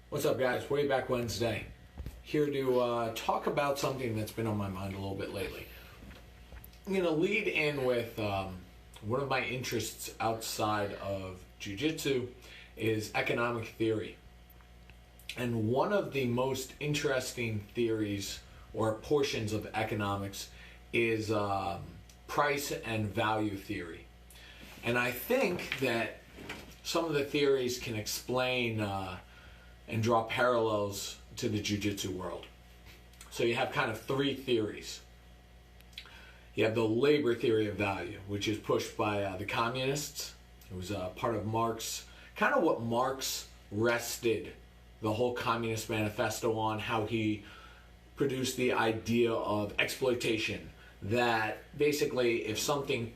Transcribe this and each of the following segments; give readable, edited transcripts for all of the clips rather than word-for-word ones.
What's up, guys? Way Back Wednesday. Here to talk about something that's been on my mind a little bit lately. I'm going to lead in with one of my interests outside of jiu-jitsu is economic theory. And one of the most interesting theories or portions of economics is price and value theory. And I think that some of the theories can explain and draw parallels to the jiu-jitsu world. So you have kind of three theories. You have the labor theory of value, which is pushed by the communists. It was part of Marx, kind of what Marx rested the whole Communist Manifesto on, how he produced the idea of exploitation, that basically if something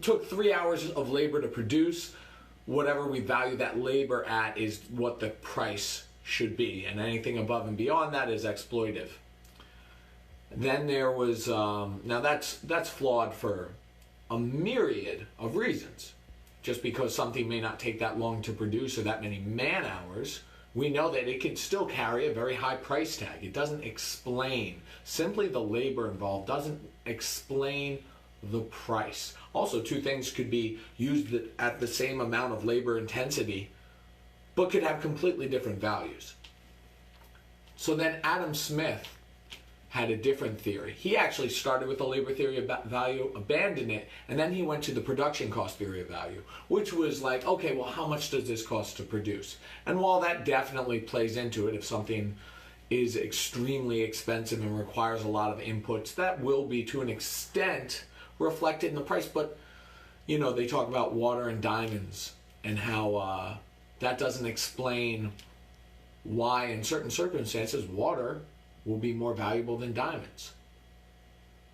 took 3 hours of labor to produce, whatever we value that labor at is what the price should be, and anything above and beyond that is exploitive. Then there was now that's flawed for a myriad of reasons. Just because something may not take that long to produce or that many man hours, we know that it can still carry a very high price tag. It doesn't explain, simply the labor involved doesn't explain the price. Also, two things could be used at the same amount of labor intensity, but could have completely different values. So then Adam Smith had a different theory. He actually started with the labor theory of value, abandoned it, and then he went to the production cost theory of value, which was like, okay, well, how much does this cost to produce? And while that definitely plays into it, if something is extremely expensive and requires a lot of inputs, that will be to an extent reflected in the price. But you know, they talk about water and diamonds and how that doesn't explain why in certain circumstances water will be more valuable than diamonds,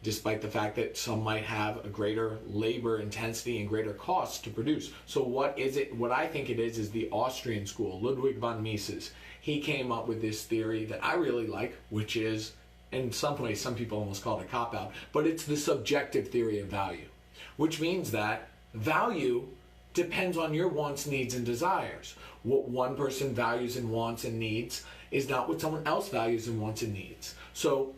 despite the fact that some might have a greater labor intensity and greater costs to produce. So what is it? What I think it is the Austrian school, Ludwig von Mises. He came up with this theory that I really like, which is, in some ways, some people almost call it a cop-out, but it's the subjective theory of value, which means that value depends on your wants, needs, and desires. What one person values and wants and needs is not what someone else values and wants and needs. So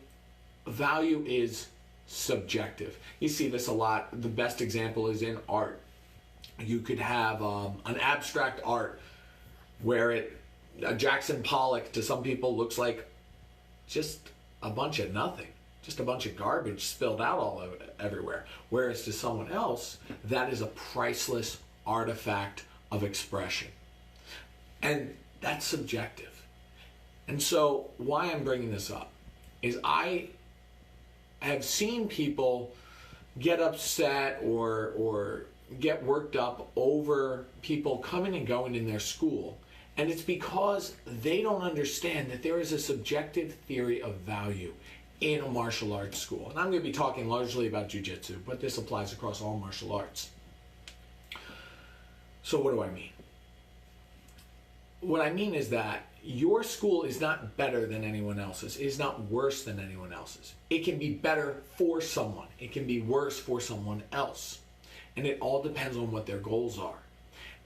value is subjective. You see this a lot. The best example is in art. You could have an abstract art where Jackson Pollock to some people looks like just a bunch of nothing, just a bunch of garbage spilled out all over everywhere. Whereas to someone else, that is a priceless artifact of expression. And that's subjective. And so why I'm bringing this up is I have seen people get upset or get worked up over people coming and going in their school. And it's because they don't understand that there is a subjective theory of value in a martial arts school. And I'm going to be talking largely about jiu-jitsu, but this applies across all martial arts. So what do I mean? What I mean is that your school is not better than anyone else's. It is not worse than anyone else's. It can be better for someone. It can be worse for someone else. And it all depends on what their goals are.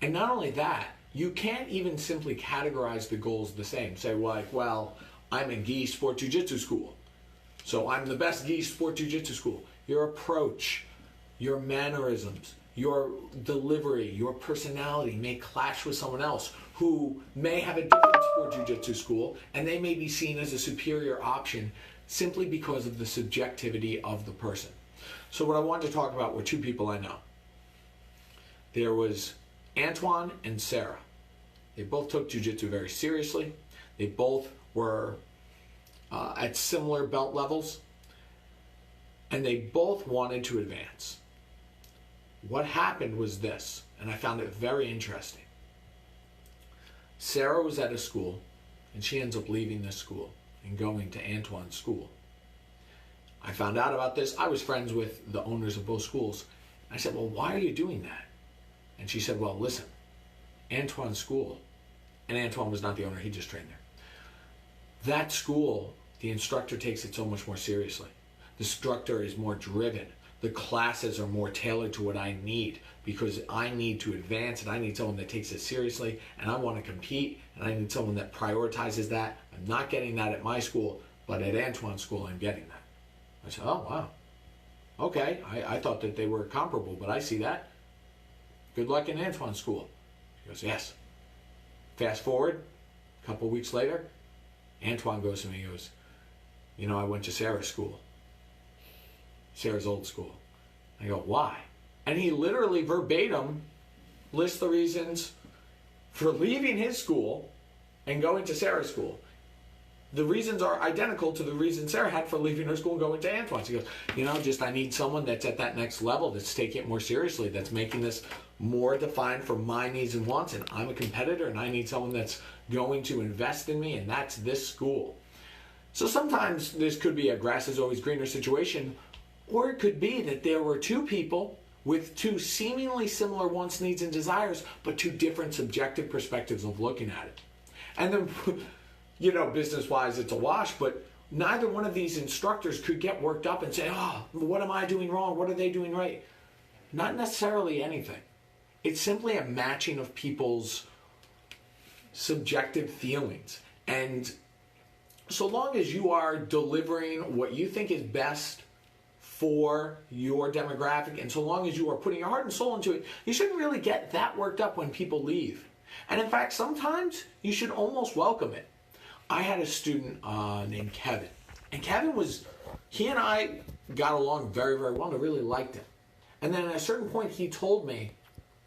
And not only that, you can't even simply categorize the goals the same. Say, like, well, I'm a gi sport jiu-jitsu school, so I'm the best gi sport jiu-jitsu school. Your approach, your mannerisms, your delivery, your personality may clash with someone else who may have a different sport jiu-jitsu school, and they may be seen as a superior option simply because of the subjectivity of the person. So what I wanted to talk about were two people I know. There was Antoine and Sarah. They both took jiu-jitsu very seriously. They both were at similar belt levels, and they both wanted to advance. What happened was this, and I found it very interesting. Sarah was at a school, and she ends up leaving this school and going to Antoine's school. I found out about this. I was friends with the owners of both schools. I said, well, why are you doing that? And she said, well, listen, Antoine's school, and Antoine was not the owner, he just trained there. That school, the instructor takes it so much more seriously. The instructor is more driven. the classes are more tailored to what I need, because I need to advance and I need someone that takes it seriously and I want to compete and I need someone that prioritizes that. I'm not getting that at my school, but at Antoine's school I'm getting that. I said, oh wow, okay, I thought that they were comparable, but I see that. Good luck in Antoine's school. He goes, yes. Fast forward, a couple weeks later, Antoine goes to me, he goes, you know, I went to Sarah's school. Sarah's old school. I go, why? And he literally verbatim lists the reasons for leaving his school and going to Sarah's school. The reasons are identical to the reasons Sarah had for leaving her school and going to Antoine's. He goes, you know, just I need someone that's at that next level, that's taking it more seriously, that's making this more defined for my needs and wants. And I'm a competitor and I need someone that's going to invest in me, and that's this school. So sometimes this could be a grass is always greener situation, or it could be that there were two people with two seemingly similar wants, needs, and desires, but two different subjective perspectives of looking at it. And then, you know, business-wise, it's a wash, but neither one of these instructors could get worked up and say, oh, what am I doing wrong? What are they doing right? Not necessarily anything. It's simply a matching of people's subjective feelings. And so long as you are delivering what you think is best for your demographic, and so long as you are putting your heart and soul into it, you shouldn't really get that worked up when people leave. And in fact, sometimes you should almost welcome it. I had a student named Kevin, and Kevin he and I got along very, very well, and I really liked him. And then at a certain point, he told me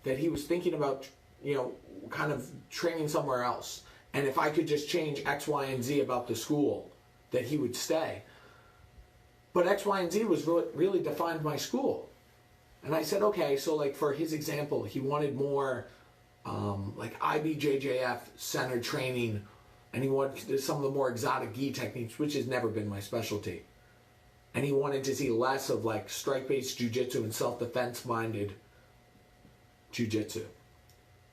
that he was thinking about, you know, kind of training somewhere else. And if I could just change X, Y, and Z about the school, that he would stay. But X, Y, and Z was really defined my school. And I said, okay, so like for his example, he wanted more like IBJJF centered training, and he wanted some of the more exotic gi techniques, which has never been my specialty. And he wanted to see less of like strike-based jiu-jitsu and self-defense minded jiu-jitsu.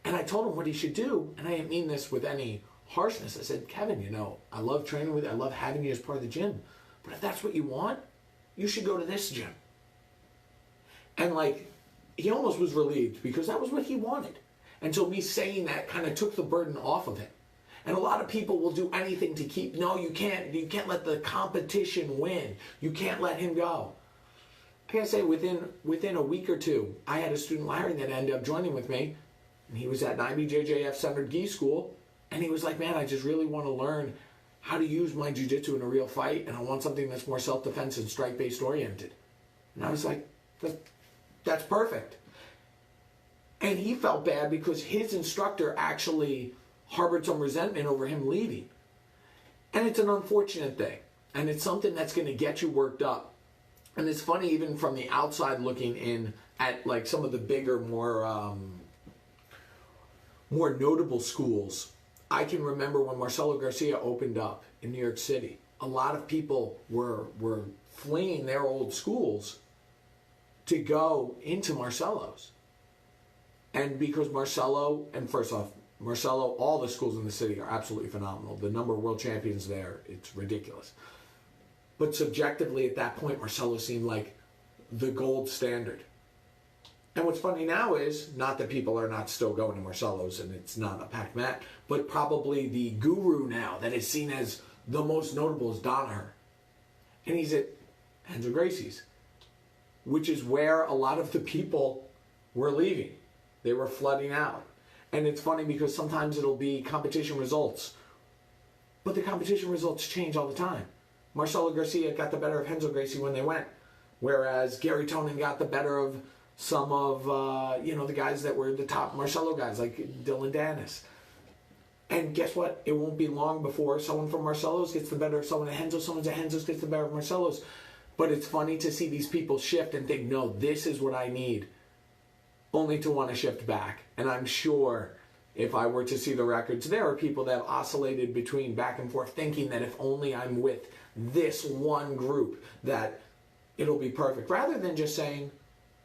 And I told him what he should do, and I didn't mean this with any harshness. I said, Kevin, you know, I love training with you. I love having you as part of the gym. But if that's what you want, you should go to this gym. And like, he almost was relieved because that was what he wanted. And so me saying that kind of took the burden off of him. And a lot of people will do anything to keep, no, you can't let the competition win. You can't let him go. I gotta say, within a week or two, I had a student, Larry, that ended up joining with me. And he was at an IBJJF centered gi school. And he was like, man, I just really want to learn how to use my jiu-jitsu in a real fight, and I want something that's more self-defense and strike-based oriented. And I was like, that's perfect. And he felt bad because his instructor actually harbored some resentment over him leaving. And it's an unfortunate thing. And it's something that's going to get you worked up. And it's funny, even from the outside looking in at like some of the bigger, more notable schools. I can remember when Marcelo Garcia opened up in New York City, a lot of people were fleeing their old schools to go into Marcelo's. And because Marcelo, and first off, Marcelo, all the schools in the city are absolutely phenomenal. The number of world champions there, it's ridiculous. But subjectively at that point, Marcelo seemed like the gold standard. And what's funny now is, not that people are not still going to Marcelo's and it's not a packed mat, but probably the guru now that is seen as the most notable is Danaher. And he's at Renzo Gracie's, which is where a lot of the people were leaving. They were flooding out. And it's funny because sometimes it'll be competition results, but the competition results change all the time. Marcelo Garcia got the better of Renzo Gracie when they went, whereas Gary Tonin got the better of some of, the guys that were the top Marcelo guys, like Dylan Dennis. And guess what? It won't be long before someone from Marcelo's gets the better of someone at Renzo, someone at Renzo's gets the better of Marcelo's. But it's funny to see these people shift and think, no, this is what I need, only to want to shift back. And I'm sure if I were to see the records, there are people that have oscillated between back and forth thinking that if only I'm with this one group, that it'll be perfect. Rather than just saying,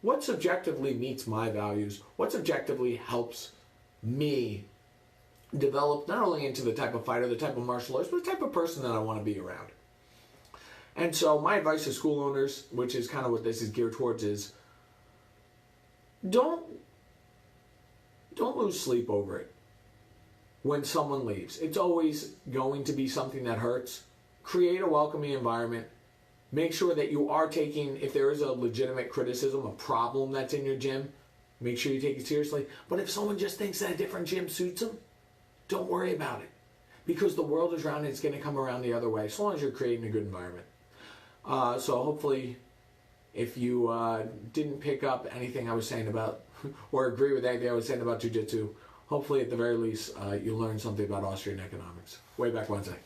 what subjectively meets my values? What subjectively helps me develop not only into the type of fighter, the type of martial artist, but the type of person that I want to be around? And so my advice to school owners, which is kind of what this is geared towards, is don't lose sleep over it when someone leaves. It's always going to be something that hurts. Create a welcoming environment. Make sure that you are taking, if there is a legitimate criticism, a problem that's in your gym, make sure you take it seriously. But if someone just thinks that a different gym suits them, don't worry about it. Because the world is round and it's going to come around the other way, as long as you're creating a good environment. So hopefully, if you didn't pick up anything I was saying about, or agree with anything I was saying about jiu-jitsu, hopefully at the very least, you learned something about Austrian economics. Way back Wednesday.